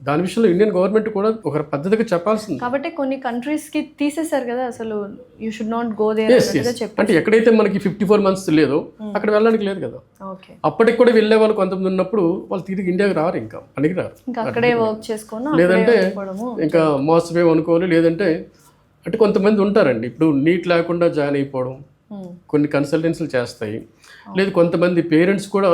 దాని విషయంలో ఇండియన్ గవర్నమెంట్ కూడా ఒక పద్ధతిగా చెప్పాల్సింది. కాబట్టి కొన్ని కంట్రీస్కి తీసేశారు కదా, అసలు you should not go there చెప్పి. అంటే ఎక్కడైతే మనకి 54 months లేదో అక్కడ వెళ్ళడానికి లేదు కదా. ఓకే, అప్పటికి కూడా వెళ్ళే వాళ్ళు కొంతమంది ఉన్నప్పుడు వాళ్ళు తిరిగి ఇండియాకి రారు, ఇంకా పనికి రారు. ఇంకా అక్కడే వర్క్ చేసుకొని లేదంటే ఇంకా మోసపోయి అనుకోవాలి. లేదంటే అంటే కొంతమంది ఉంటారండి, ఇప్పుడు నీట్ లేకుండా జాయిన్ అయిపోవడం కొన్ని కన్సల్టెన్సీలు చేస్తాయి. లేదు కొంతమంది పేరెంట్స్ కూడా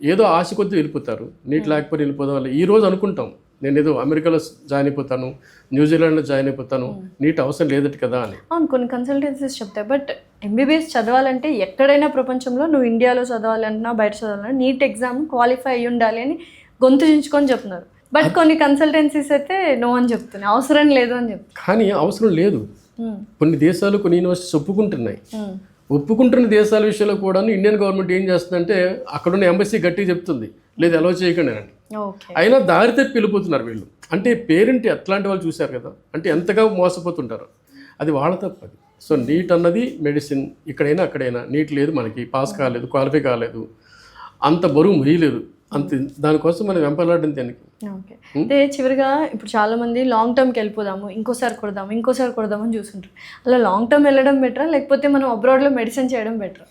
ఏదో ఆశ కొద్దీ వెళ్ళిపోతారు, నీట్ లేకపోతే వెళ్ళిపోదాం వల్ల. ఈ రోజు అనుకుంటాం నేను ఏదో అమెరికాలో జాయిన్ అయిపోతాను, న్యూజిలాండ్లో జాయిన్ అయిపోతాను, నీట్ అవసరం లేదట కదా అని. అవును, కొన్ని కన్సల్టెన్సీస్ చెప్తాయి. బట్ ఎంబీబీఎస్ చదవాలంటే ఎక్కడైనా ప్రపంచంలో నువ్వు ఇండియాలో చదవాలన్నా బయట చదవాలన్నా నీట్ ఎగ్జామ్ క్వాలిఫై అయ్యి ఉండాలి అని గొంతు చించుకొని చెప్తున్నారు. బట్ కొన్ని కన్సల్టెన్సీస్ అయితే నో అని చెప్తున్నాయి, అవసరం లేదు అని చెప్తాను. కానీ అవసరం లేదు. కొన్ని దేశాలు కొన్ని యూనివర్సిటీస్ ఒప్పుకుంటున్నాయి. ఒప్పుకుంటున్న దేశాల విషయంలో కూడా ఇండియన్ గవర్నమెంట్ ఏం చేస్తుందంటే అక్కడున్న ఎంబసీ గట్టిగా చెప్తుంది, లేదు అలో చేయకండి అని. అయినా దారి తప్పి వెళ్ళిపోతున్నారు వీళ్ళు. అంటే పేరెంట్ అట్లాంటి వాళ్ళు చూశారు కదా, అంటే ఎంతగా మోసపోతుంటారు. అది వాళ్ళ తప్పది. సో నీట్ అన్నది మెడిసిన్, ఇక్కడైనా అక్కడైనా నీట్ లేదు, మనకి పాస్ కాలేదు, క్వాలిఫై కాలేదు, అంత బరువు మొయ్యలేదు, అంత. దానికోసం మనం వెంపలాడడం దానికి. ఓకే, అంటే చివరిగా ఇప్పుడు చాలా మంది లాంగ్ టర్మ్కి వెళ్ళిపోదాము, ఇంకోసారి కొడదాము అని చూస్తుంటారు. అలా లాంగ్ టర్మ్ వెళ్ళడం బెటరా, లేకపోతే మనం అబ్రాడ్లో మెడిసిన్ చేయడం బెటరా?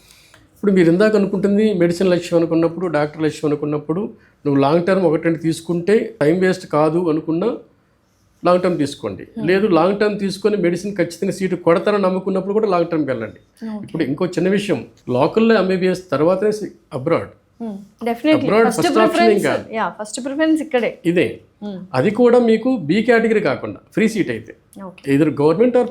ఇప్పుడు మీరు ఇందాక అనుకుంటుంది మెడిసిన్ లక్ష్యం అనుకున్నప్పుడు, డాక్టర్ లక్ష్యం అనుకున్నప్పుడు, నువ్వు లాంగ్ టర్మ్ ఒకటి తీసుకుంటే టైం వేస్ట్ కాదు అనుకున్నా లాంగ్ టర్మ్ తీసుకోండి. లేదు లాంగ్ టర్మ్ తీసుకొని మెడిసిన్ ఖచ్చితంగా సీటు కొడతారని నమ్ముకున్నప్పుడు కూడా లాంగ్ టర్మ్కి వెళ్ళండి. ఇప్పుడు ఇంకో చిన్న విషయం, లోకల్లో ఎంబీబీఎస్ తర్వాతనే అబ్రాడ్. ఫస్ట్ ప్రిఫరెన్స్ ఇక్కడే ఇదే. అది కూడా మీకు బి కేటగిరీ కాకుండా ఫ్రీ సీట్ అయితే, ఇద్దరు గవర్నమెంట్ ఆర్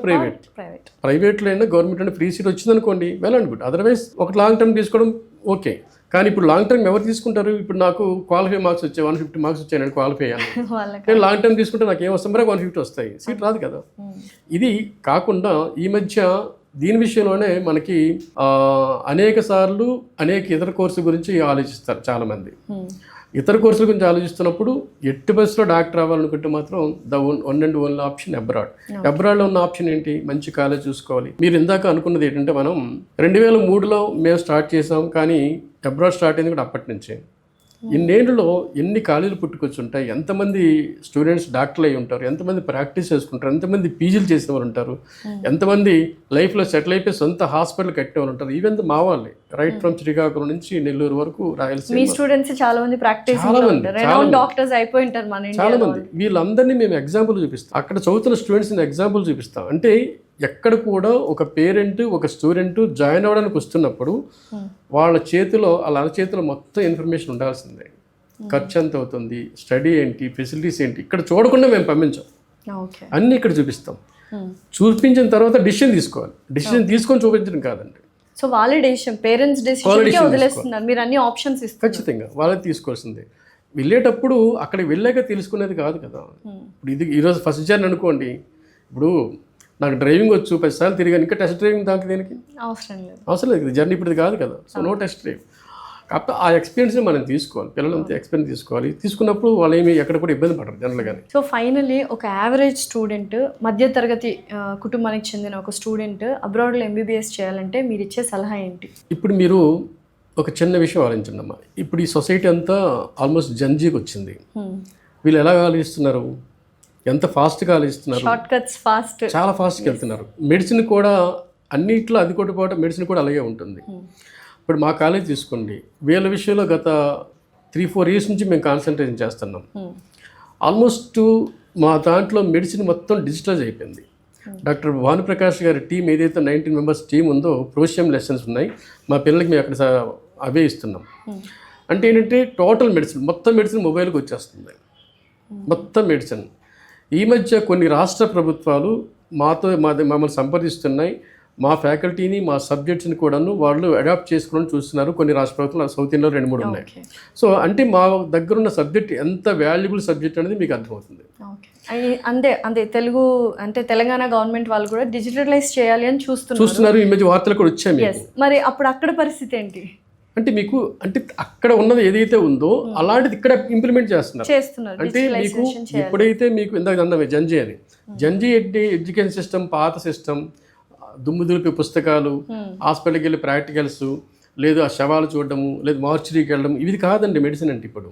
ప్రైవేట్లో అయినా గవర్నమెంట్ అయినా ఫ్రీ సీట్ వచ్చింది అనుకోండి, వెల్ అండ్ గుడ్. అదర్వైజ్ ఒక లాంగ్ టర్మ్ తీసుకోవడం ఓకే. కానీ ఇప్పుడు లాంగ్ టర్మ్ ఎవరు తీసుకుంటారు? ఇప్పుడు నాకు క్వాలిఫై మార్క్స్ వచ్చాయి, 150 మార్క్స్ వచ్చాయి, నేను క్వాలిఫై అయ్యాను, నేను లాంగ్ టర్మ్ తీసుకుంటే నాకు ఏం వస్తాం, 150 వస్తాయి, సీట్ రాదు కదా. ఇది కాకుండా ఈ మధ్య దీని విషయంలోనే మనకి అనేక సార్లు అనేక ఇతర కోర్సు గురించి ఆలోచిస్తారు చాలామంది. ఇతర కోర్సుల గురించి ఆలోచిస్తున్నప్పుడు ఎట్టి బస్సులో డాక్టర్ అవ్వాలనుకుంటే మాత్రం one and only option abroad. అబ్రాడ్లో ఉన్న ఆప్షన్ ఏంటి? మంచి కాలేజ్ చూసుకోవాలి. మీరు ఇందాక అనుకున్నది ఏంటంటే మనం 2003లో మేము స్టార్ట్ చేసాం, కానీ అబ్రాడ్ స్టార్ట్ అయింది కూడా అప్పటి నుంచే. ఇన్నేళ్ళలో ఎన్ని కాలేజీలు పుట్టుకొచ్చుంటాయి, ఎంతమంది స్టూడెంట్స్ డాక్టర్లు అయి ఉంటారు, ఎంతమంది ప్రాక్టీస్ చేసుకుంటారు, ఎంతమంది పీజీలు చేసిన వాళ్ళు ఉంటారు, ఎంతమంది లైఫ్లో సెటిల్ అయిపోయి సొంత హాస్పిటల్ కట్టిన వాళ్ళు ఉంటారు. ఈవెన్ మా వాళ్ళే రైట్ ఫ్రమ్ శ్రీకాకుళం నుంచి నెల్లూరు వరకు, రాయలసీమ స్టూడెంట్స్ చాలా మంది ప్రాక్టీస్ డాక్టర్స్ అయిపోయి ఉంటారు మన చాలా మంది. వీళ్ళందరినీ మేము ఎగ్జాంపుల్ చూపిస్తాం, అక్కడ చదువుతున్న స్టూడెంట్స్ని ఎగ్జాంపుల్ చూపిస్తాం. అంటే ఎక్కడ కూడా ఒక పేరెంట్ ఒక స్టూడెంట్ జాయిన్ అవ్వడానికి వస్తున్నప్పుడు వాళ్ళ చేతిలో వాళ్ళ అరచేతిలో మొత్తం ఇన్ఫర్మేషన్ ఉండాల్సిందే. ఖర్చు ఎంత అవుతుంది, స్టడీ ఏంటి, ఫెసిలిటీస్ ఏంటి, ఇక్కడ చూడకుండా మేము పంపించాం, అన్నీ ఇక్కడ చూపిస్తాం. చూపించిన తర్వాత డిసిషన్ తీసుకోవాలి. డిసిషన్ తీసుకొని చూపించడం కాదండి. సో వాళ్ళే డెసిషన్, పేరెంట్స్ డెసిషన్ వదిలేస్తున్నారు, మీరు అన్ని ఆప్షన్స్ ఇస్తారు. ఖచ్చితంగా వాళ్ళే తీసుకోవాల్సిందే. వెళ్ళేటప్పుడు అక్కడికి వెళ్ళాక తెలుసుకునేది కాదు కదా. ఇప్పుడు ఇది ఈరోజు ఫస్ట్ జర్నీ అనుకోండి, ఇప్పుడు నాకు డ్రైవింగ్ వచ్చు, 10 సార్లు తిరిగాను, ఇంకా టెస్ట్ డ్రైవింగ్ దాకా దేనికి అవసరం లేదు. జర్నీ ఇప్పుడు కాదు కదా. So no test drive. కాకపోతే ఆ ఎక్స్పీరియన్స్ని మనం తీసుకోవాలి, పిల్లలంతా ఎక్స్పీరియన్స్ తీసుకోవాలి. తీసుకున్నప్పుడు వాళ్ళు ఏమి ఎక్కడ కూడా ఇబ్బంది పడరు జనరల్గానే. సో ఫైనలీ ఒక యావరేజ్ స్టూడెంట్, మధ్యతరగతి కుటుంబానికి చెందిన ఒక స్టూడెంట్ అబ్రాడ్లో ఎంబీబీఎస్ చేయాలంటే మీరు ఇచ్చే సలహా ఏంటి? ఇప్పుడు మీరు ఒక చిన్న విషయం ఆలోచించండి అమ్మా. ఇప్పుడు ఈ సొసైటీ అంతా ఆల్మోస్ట్ జంజీకి వచ్చింది. వీళ్ళు ఎలా ఆలోచిస్తున్నారు, ఎంత ఫాస్ట్గా ఆలోచిస్తున్నారు, చాలా ఫాస్ట్గా వెళ్తున్నారు. మెడిసిన్ కూడా అన్నిట్లో అది కూడా పాటు మెడిసిన్ కూడా అలాగే ఉంటుంది. ఇప్పుడు మా కాలేజ్ తీసుకోండి, వీళ్ళ విషయంలో గత 3-4 years నుంచి మేము కాన్సన్ట్రేషన్ చేస్తున్నాం. ఆల్మోస్ట్ మా దాంట్లో మెడిసిన్ మొత్తం డిజిటలైజ్ అయిపోయింది. డాక్టర్ భానుప్రకాష్ గారి టీం ఏదైతే 19 members టీం ఉందో, ప్రోషియం లెసన్స్ ఉన్నాయి మా పిల్లలకి, మేము అక్కడ అవే ఇస్తున్నాం. అంటే ఏంటంటే టోటల్ మెడిసిన్, మొత్తం మెడిసిన్ మొబైల్కి వచ్చేస్తుంది, మొత్తం మెడిసిన్. ఈ మధ్య కొన్ని రాష్ట్ర ప్రభుత్వాలు మమ్మల్ని సంప్రదిస్తున్నాయి. మా ఫ్యాకల్టీని, మా సబ్జెక్ట్స్ని కూడాను వాళ్ళు అడాప్ట్ చేసుకోవడం చూస్తున్నారు. కొన్ని రాష్ట్ర ప్రభుత్వాలు, సౌత్ ఇండియాలో 2-3 ఉన్నాయి. సో అంటే మా దగ్గర ఉన్న సబ్జెక్ట్ ఎంత వాల్యుబుల్ సబ్జెక్ట్ అనేది మీకు అర్థమవుతుంది. అంతే తెలుగు అంటే తెలంగాణ గవర్నమెంట్ వాళ్ళు కూడా డిజిటలైజ్ చేయాలి అని చూస్తున్నారు. ఈ మధ్య వార్తలు కూడా వచ్చాయి. మరి అప్పుడు అక్కడ పరిస్థితి ఏంటి? అంటే మీకు అంటే అక్కడ ఉన్నది ఏదైతే ఉందో అలాంటిది ఇక్కడ ఇంప్లిమెంట్ చేస్తున్నారు. అంటే మీకు ఎప్పుడైతే మీకు ఇందాక అన్నవి జంజీ అని జంజీ ఎడ్యుకేషన్ సిస్టమ్ పాత సిస్టమ్, దుమ్ము దులిపి పుస్తకాలు, హాస్పిటల్కి వెళ్ళి ప్రాక్టికల్స్, లేదు ఆ శవాలు చూడడము, లేదు మార్చురీకి వెళ్ళడం, ఇది కాదండి మెడిసిన్ అంటే. ఇప్పుడు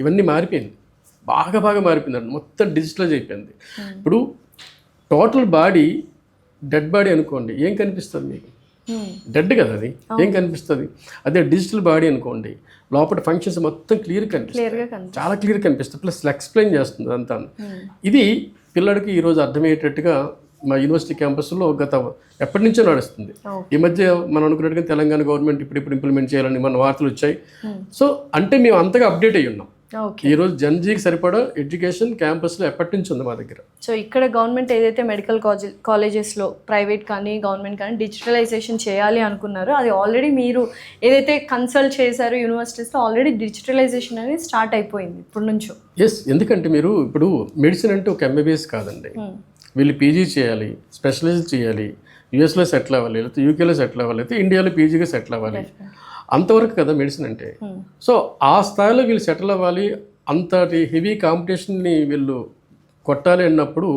ఇవన్నీ మారిపోయింది, బాగా మారిపోయిందండి, మొత్తం డిజిటలైజ్ అయిపోయింది. ఇప్పుడు టోటల్ బాడీ డెడ్ బాడీ అనుకోండి, ఏం కనిపిస్తుంది మీకు? డెడ్ కదా, అది ఏం కనిపిస్తుంది? అదే డిజిటల్ బాడీ అనుకోండి, లోపల ఫంక్షన్స్ మొత్తం క్లియర్ కనిపిస్తుంది, చాలా క్లియర్ కనిపిస్తుంది, ప్లస్ ఎక్స్ప్లెయిన్ చేస్తుంది అంతా. ఇది పిల్లడికి ఈరోజు అర్థమయ్యేటట్టుగా మా యూనివర్సిటీ క్యాంపస్లో గత ఎప్పటి నుంచో నడుస్తుంది. ఈ మధ్య మనం అనుకున్నట్టుగా తెలంగాణ గవర్నమెంట్ ఇప్పుడు ఇంప్లిమెంట్ చేయాలని మన వార్తలు వచ్చాయి. సో అంటే మేము అంతగా అప్డేట్ అయ్యి ఉన్నాం. ఈరోజు జన్జీకి సరిపడా ఎడ్యుకేషన్ క్యాంపస్లో ఎప్పటి నుంచి ఉంది మా దగ్గర. సో ఇక్కడ గవర్నమెంట్ ఏదైతే మెడికల్ కాలేజెస్లో ప్రైవేట్ కానీ గవర్నమెంట్ కానీ డిజిటలైజేషన్ చేయాలి అనుకున్నారో అది ఆల్రెడీ మీరు ఏదైతే కన్సల్ట్ చేశారో యూనివర్సిటీస్లో ఆల్రెడీ డిజిటలైజేషన్ అనేది స్టార్ట్ అయిపోయింది ఇప్పుడు నుంచో. ఎస్, ఎందుకంటే మీరు ఇప్పుడు మెడిసిన్ అంటే ఒక ఎంబీబీఎస్ కాదండి, వీళ్ళు పీజీ చేయాలి, స్పెషలైజ్ చేయాలి, యూఎస్లో సెటిల్ అవ్వాలి, లేకపోతే యూకేలో సెటిల్ అవ్వాలి, లేకపోతే ఇండియాలో పీజీగా సెటిల్ అవ్వాలి, అంతవరకు కదా మెడిసిన్ అంటే. సో ఆ స్థాయిలో వీళ్ళు సెటిల్ అవ్వాలి, అంతటి హెవీ కాంపిటీషన్ని వీళ్ళు కొట్టాలి అన్నప్పుడు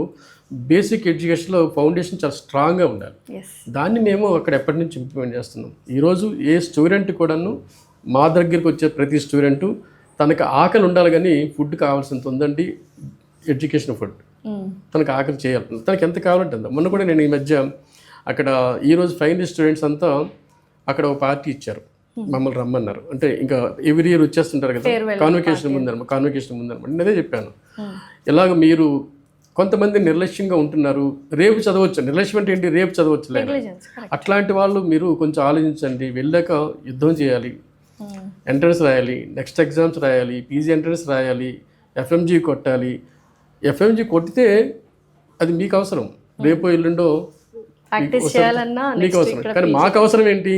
బేసిక్ ఎడ్యుకేషన్లో ఫౌండేషన్ చాలా స్ట్రాంగ్గా ఉండాలి. దాన్ని మేము అక్కడ ఎప్పటి నుంచి ఇంప్లిమెంట్ చేస్తున్నాం. ఈరోజు ఏ స్టూడెంట్ కూడాను మా దగ్గరికి వచ్చే ప్రతి స్టూడెంటు తనకు ఆకలి ఉండాలి, కానీ ఫుడ్ కావాల్సినంత ఉందండి, ఎడ్యుకేషన్ ఫుడ్. తనకు ఆకలి చేయాలి, తనకి ఎంత కావాలంటే అంత. మొన్న కూడా నేను ఈ మధ్య అక్కడ ఈరోజు ఫైనల్ స్టూడెంట్స్ అంతా అక్కడ ఒక పార్టీ ఇచ్చారు, మమ్మల్ని రమ్మన్నారు. అంటే ఇంకా ఎవ్రీ ఇయర్ వచ్చేస్తుంటారు కదా, కాన్వకేషన్ ముందనమాట. నేను అదే చెప్పాను, ఇలాగ మీరు కొంతమంది నిర్లక్ష్యంగా ఉంటున్నారు, రేపు చదవచ్చు, నిర్లక్ష్యం అంటే ఏంటి, రేపు చదవచ్చు లేదు, అట్లాంటి వాళ్ళు మీరు కొంచెం ఆలోచించండి. వెళ్ళాక యుద్ధం చేయాలి, ఎంట్రన్స్ రాయాలి, నెక్స్ట్ ఎగ్జామ్స్ రాయాలి, పీజీ ఎంట్రన్స్ రాయాలి, ఎఫ్ఎంజీ కొట్టాలి. ఎఫ్ఎంజీ కొట్టితే అది మీకు అవసరం, రేపు ఎల్లుండో మీకు అవసరం. కానీ మాకు అవసరం ఏంటి,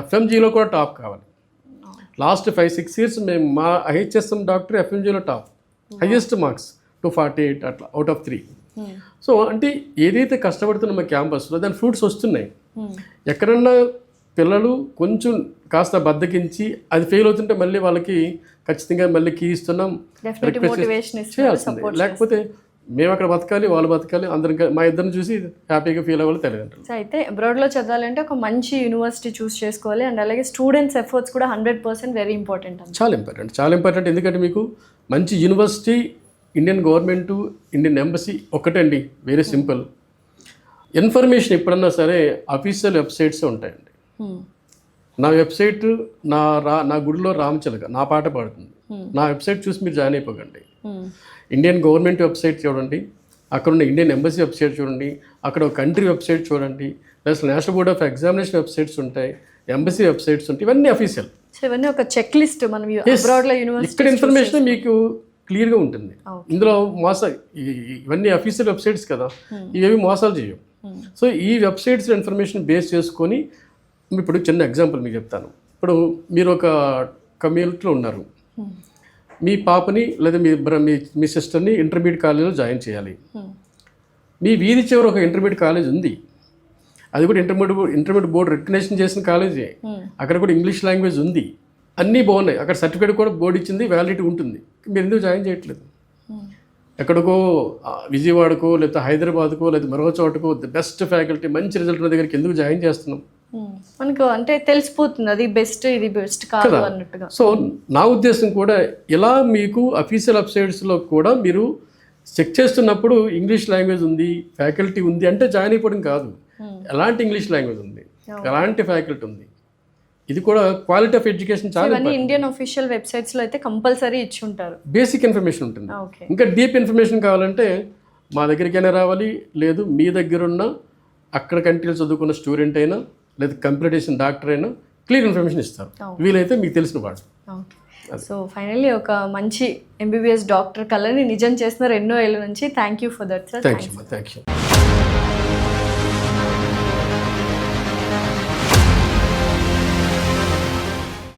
ఎఫ్ఎంజీలో కూడా టాప్ కావాలి. లాస్ట్ 5-6 years మేము మా ఐహెచ్ఎస్ఎం డాక్టర్ ఎఫ్ఎంజీలో టాప్, హైయెస్ట్ మార్క్స్ 248 అట్లా అవుట్ ఆఫ్ 3. సో అంటే ఏదైతే కష్టపడుతున్న మా క్యాంపస్లో దాని ఫ్రూట్స్ వస్తున్నాయి. ఎక్కడన్నా పిల్లలు కొంచెం కాస్త బద్దకించి అది ఫెయిల్ అవుతుంటే మళ్ళీ వాళ్ళకి ఖచ్చితంగా మళ్ళీ కీ ఇస్తున్నాం, చేయాల్సిందే. లేకపోతే మేము అక్కడ బతకాలి, వాళ్ళు బతకాలి, అందరం మా ఇద్దరిని చూసి హ్యాపీగా ఫీల్ అవ్వాలి తల్లిదండ్రులు. సో అయితే అబ్రాడ్లో చదవాలంటే ఒక మంచి యూనివర్సిటీ చూస్ చేసుకోవాలి, అండ్ అలాగే స్టూడెంట్స్ ఎఫర్ట్స్ కూడా 100% వెరీ ఇంపార్టెంట్. చాలా ఇంపార్టెంట్. ఎందుకంటే మీకు మంచి university, Indian government, Indian embassy ఒకటండి, వెరీ సింపుల్. ఇన్ఫర్మేషన్ ఎప్పుడన్నా సరే అఫీషియల్ వెబ్సైట్సే ఉంటాయండి. నా వెబ్సైట్ నా గుడిలో రామచిలక నా పాట పాడుతుంది, నా వెబ్సైట్ చూసి మీరు జాయిన్ అయిపోకండి. ఇండియన్ గవర్నమెంట్ వెబ్సైట్ చూడండి, అక్కడ ఉన్న ఇండియన్ ఎంబసీ వెబ్సైట్ చూడండి, అక్కడ ఒక కంట్రీ వెబ్సైట్ చూడండి, plus national board of examination websites ఉంటాయి, ఎంబసీ వెబ్సైట్స్ ఉంటాయి, ఇవన్నీ అఫీషియల్. ఇవన్నీ ఒక చెక్ లిస్ట్. మనం అబ్రాడ్లో యూనివర్సిటీ ఇక్కడ ఇన్ఫర్మేషన్ మీకు క్లియర్గా ఉంటుంది. ఇందులో ఇవన్నీ అఫీషియల్ వెబ్సైట్స్ కదా, ఇవేవి మోసాలు చేయవు. సో ఈ వెబ్సైట్స్ ఇన్ఫర్మేషన్ బేస్ చేసుకొని ఇప్పుడు చిన్న ఎగ్జాంపుల్ మీకు చెప్తాను. ఇప్పుడు మీరు ఒక కమ్యూనిటీలో ఉన్నారు, మీ పాపని లేదా మీ సిస్టర్ని ఇంటర్మీడియట్ కాలేజీలో జాయిన్ చేయాలి. మీ వీధి చివర ఒక ఇంటర్మీడియట్ కాలేజ్ ఉంది, అది కూడా ఇంటర్మీడియట్ బోర్డు రికగ్నేషన్ చేసిన కాలేజీ, అక్కడ కూడా ఇంగ్లీష్ లాంగ్వేజ్ ఉంది, అన్నీ బాగున్నాయి, అక్కడ సర్టిఫికేట్ కూడా బోర్డు ఇచ్చింది, వ్యాలిడిటీ ఉంటుంది. మీరు ఎందుకు జాయిన్ చేయట్లేదు? ఎక్కడికో విజయవాడకో లేకపోతే హైదరాబాద్కో లేదా మరో చోటకో బెస్ట్ ఫ్యాకల్టీ మంచి రిజల్ట్ ఉన్న దగ్గరికి ఎందుకు జాయిన్ చేస్తున్నాం? మనకు అంటే తెలిసిపోతుంది అది బెస్ట్, ఇది బెస్ట్ కాదు అన్నట్టుగా. సో నా ఉద్దేశం కూడా ఇలా మీకు అఫీషియల్ వెబ్సైట్స్లో కూడా మీరు చెక్ చేస్తున్నప్పుడు ఇంగ్లీష్ లాంగ్వేజ్ ఉంది, ఫ్యాకల్టీ ఉంది అంటే జాయిన్ అయిపోవడం కాదు. ఎలాంటి ఇంగ్లీష్ లాంగ్వేజ్ ఉంది, ఎలాంటి ఫ్యాకల్టీ ఉంది, ఇది కూడా క్వాలిటీ ఆఫ్ ఎడ్యుకేషన్ చాలా ఇండియన్ అఫీషియల్ వెబ్సైట్స్లో అయితే కంపల్సరీ ఇచ్చి ఉంటారు. బేసిక్ ఇన్ఫర్మేషన్ ఉంటుంది. ఇంకా డీప్ ఇన్ఫర్మేషన్ కావాలంటే మా దగ్గరికైనా రావాలి, లేదు మీ దగ్గర ఉన్న అక్కడ కంట్రీలో చదువుకున్న స్టూడెంట్ అయినా లేదా కంప్యూటేషన్ డాక్టర్ అయినా క్లియర్ ఇన్ఫర్మేషన్ ఇస్తారు, వీలైతే మీకు తెలిసిన వాడు. సో ఫైనల్లీ ఒక మంచి ఎంబీబీఎస్ డాక్టర్ కళని నిజం చేస్తున్నారు ఎన్నో ఏళ్ళ నుంచి. Thank you for that sir. Thank you.